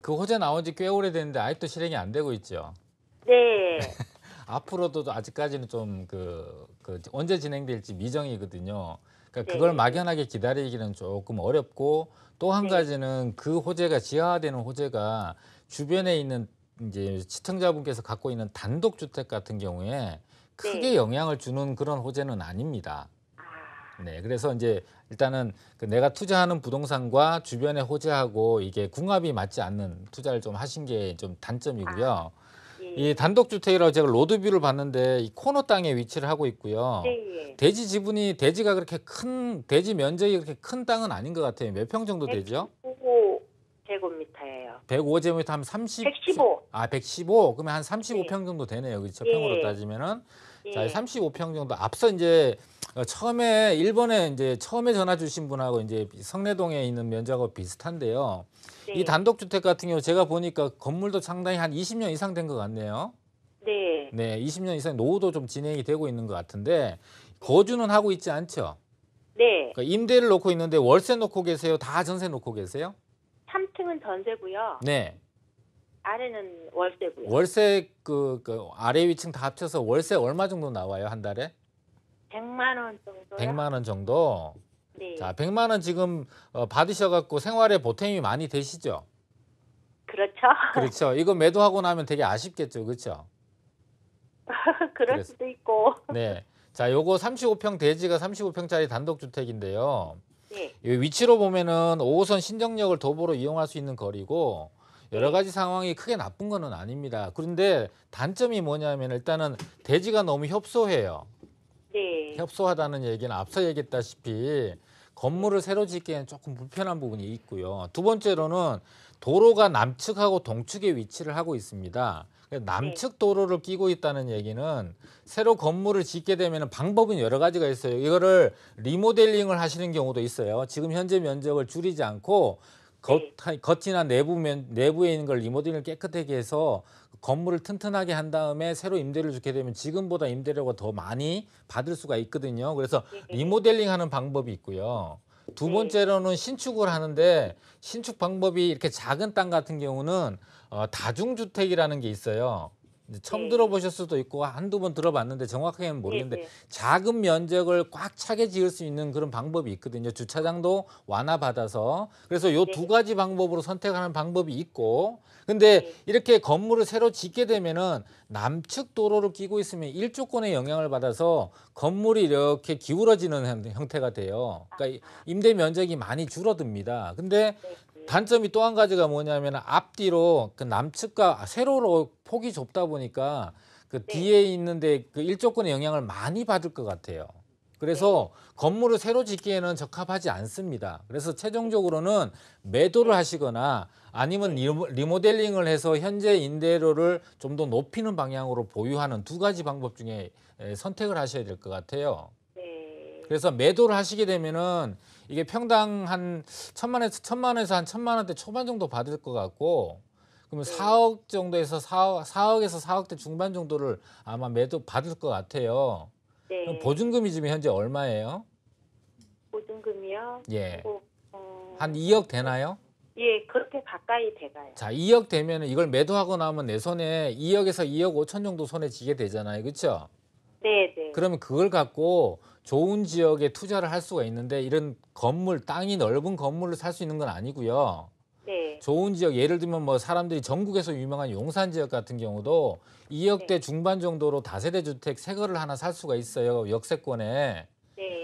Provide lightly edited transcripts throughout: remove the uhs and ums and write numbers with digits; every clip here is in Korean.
그 호재 나온 지 꽤 오래됐는데 아직도 실행이 안 되고 있죠. 네. 앞으로도 아직까지는 좀 언제 진행될지 미정이거든요. 그러니까 그걸 네네네. 막연하게 기다리기는 조금 어렵고 또 한 네. 가지는 그 호재가 지하화되는 호재가 주변에 있는 이제 시청자분께서 갖고 있는 단독주택 같은 경우에 크게 네. 영향을 주는 그런 호재는 아닙니다. 아. 네, 그래서 이제 일단은 내가 투자하는 부동산과 주변의 호재하고 이게 궁합이 맞지 않는 투자를 좀 하신 게 좀 아. 단점이고요. 이 예. 단독주택이라고 제가 로드뷰를 봤는데 이 코너 땅에 위치를 하고 있고요. 네. 대지가 그렇게 큰, 대지 면적이 그렇게 큰 땅은 아닌 것 같아요. 몇 평 정도 되죠? 115 제곱미터예요. 105제곱미터 하면 30, 115. 115? 그러면 한 네. 35평 정도 되네요. 그렇죠? 평으로 예. 따지면은. 자, 예. 35평 정도. 앞서 이제 처음에 일본에 이제 처음에 전화 주신 분하고 이제 성내동에 있는 면적하고 비슷한데요. 이 네. 단독주택 같은 경우 제가 보니까 건물도 상당히 한 20년 이상 된 것 같네요. 네. 네, 20년 이상 노후도 좀 진행이 되고 있는 것 같은데 네. 거주는 하고 있지 않죠. 네. 그러니까 임대를 놓고 있는데 월세 놓고 계세요? 다 전세 놓고 계세요? 3층은 전세고요. 네. 아래는 월세고요. 월세 아래 위층 다 합쳐서 월세 얼마 정도 나와요, 한 달에? 100만 원 정도요? 100만 원 정도. 자, 네. 100만 원 지금 받으셔 갖고 생활에 보탬이 많이 되시죠? 그렇죠? 그렇죠. 이거 매도하고 나면 되게 아쉽겠죠. 그렇죠? 그럴 그래서 수도 있고. 네. 자, 요거 35평 대지가 35평짜리 단독주택인데요. 네. 이 위치로 보면은 5호선 신정역을 도보로 이용할 수 있는 거리고 여러 네. 가지 상황이 크게 나쁜 거는 아닙니다. 그런데 단점이 뭐냐면 일단은 대지가 너무 협소해요. 네. 협소하다는 얘기는 앞서 얘기했다시피 네. 건물을 새로 짓기에는 조금 불편한 부분이 있고요. 두 번째로는 도로가 남측하고 동측에 위치를 하고 있습니다. 네. 남측 도로를 끼고 있다는 얘기는 새로 건물을 짓게 되면 방법은 여러 가지가 있어요. 이거를 리모델링을 하시는 경우도 있어요. 지금 현재 면적을 줄이지 않고 네. 겉이나 내부에 있는 걸 리모델링을 깨끗하게 해서 건물을 튼튼하게 한 다음에 새로 임대를 주게 되면 지금보다 임대료가 더 많이 받을 수가 있거든요. 그래서 네. 리모델링 하는 방법이 있고요. 두 네. 번째로는 신축을 하는데 신축 방법이 이렇게 작은 땅 같은 경우는 다중주택이라는 게 있어요. 이제 처음 네. 들어보실 수도 있고 한두 번 들어봤는데 정확하게는 네. 모르겠는데 네. 작은 면적을 꽉 차게 지을 수 있는 그런 방법이 있거든요. 주차장도 완화받아서. 그래서 요 두 네. 가지 방법으로 선택하는 방법이 있고 근데 네. 이렇게 건물을 새로 짓게 되면은 남측 도로를 끼고 있으면 일조권의 영향을 받아서 건물이 이렇게 기울어지는 형태가 돼요. 그러니까 아. 임대 면적이 많이 줄어듭니다. 근데 네. 네. 단점이 또 한 가지가 뭐냐면 앞뒤로 그 남측과 세로로 폭이 좁다 보니까 그 네. 뒤에 있는데 그 일조권의 영향을 많이 받을 것 같아요. 네. 그래서 건물을 새로 짓기에는 적합하지 않습니다. 그래서 네. 최종적으로는 매도를 네. 하시거나 아니면 네. 리모델링을 해서 현재 임대료를 좀 더 높이는 방향으로 보유하는 두 가지 방법 중에 선택을 하셔야 될 것 같아요. 네. 그래서 매도를 하시게 되면은 이게 평당 한 천만에서 한 1,000만 원대 초반 정도 받을 것 같고 그러면 네. 4억 정도에서 4억에서 4억대 중반 정도를 아마 매도 받을 것 같아요. 그럼 네. 보증금이 지금 현재 얼마예요? 보증금이요? 예. 뭐 한 2억 되나요? 예, 그렇게 가까이 돼 가요. 자, 2억 되면은 이걸 매도하고 나면 내 손에 2억에서 2억 5천 정도 손에 쥐게 되잖아요. 그렇죠? 네네. 그러면 그걸 갖고 좋은 지역에 투자를 할 수가 있는데 이런 건물, 땅이 넓은 건물을 살 수 있는 건 아니고요. 네. 좋은 지역, 예를 들면 뭐 사람들이 전국에서 유명한 용산 지역 같은 경우도 네. 2억대 중반 정도로 다세대 주택 새 거를 하나 살 수가 있어요. 역세권에.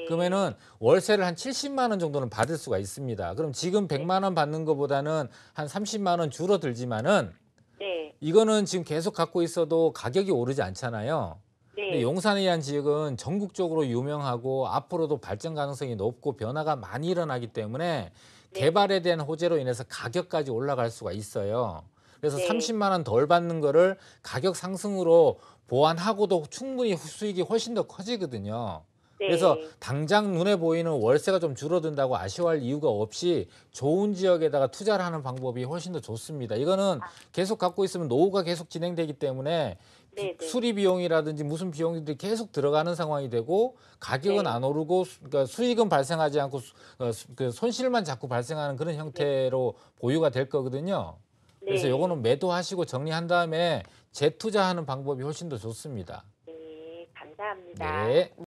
그러면은 네. 월세를 한 70만 원 정도는 받을 수가 있습니다. 그럼 지금 네. 100만 원 받는 것보다는 한 30만 원 줄어들지만은 네. 이거는 지금 계속 갖고 있어도 가격이 오르지 않잖아요. 근데 네. 용산이라는 지역은 전국적으로 유명하고 앞으로도 발전 가능성이 높고 변화가 많이 일어나기 때문에 네네. 개발에 대한 호재로 인해서 가격까지 올라갈 수가 있어요. 그래서 네. 30만 원 덜 받는 거를 가격 상승으로 보완하고도 충분히 수익이 훨씬 더 커지거든요. 그래서 네. 당장 눈에 보이는 월세가 좀 줄어든다고 아쉬워할 이유가 없이 좋은 지역에다가 투자를 하는 방법이 훨씬 더 좋습니다. 이거는 아 계속 갖고 있으면 노후가 계속 진행되기 때문에 네네. 수리 비용이라든지 무슨 비용들이 계속 들어가는 상황이 되고 가격은 네. 안 오르고 그러니까 수익은 발생하지 않고 그 손실만 자꾸 발생하는 그런 네. 형태로 보유가 될 거거든요. 그래서 네. 요거는 매도하시고 정리한 다음에 재투자하는 방법이 훨씬 더 좋습니다. 네, 감사합니다. 네.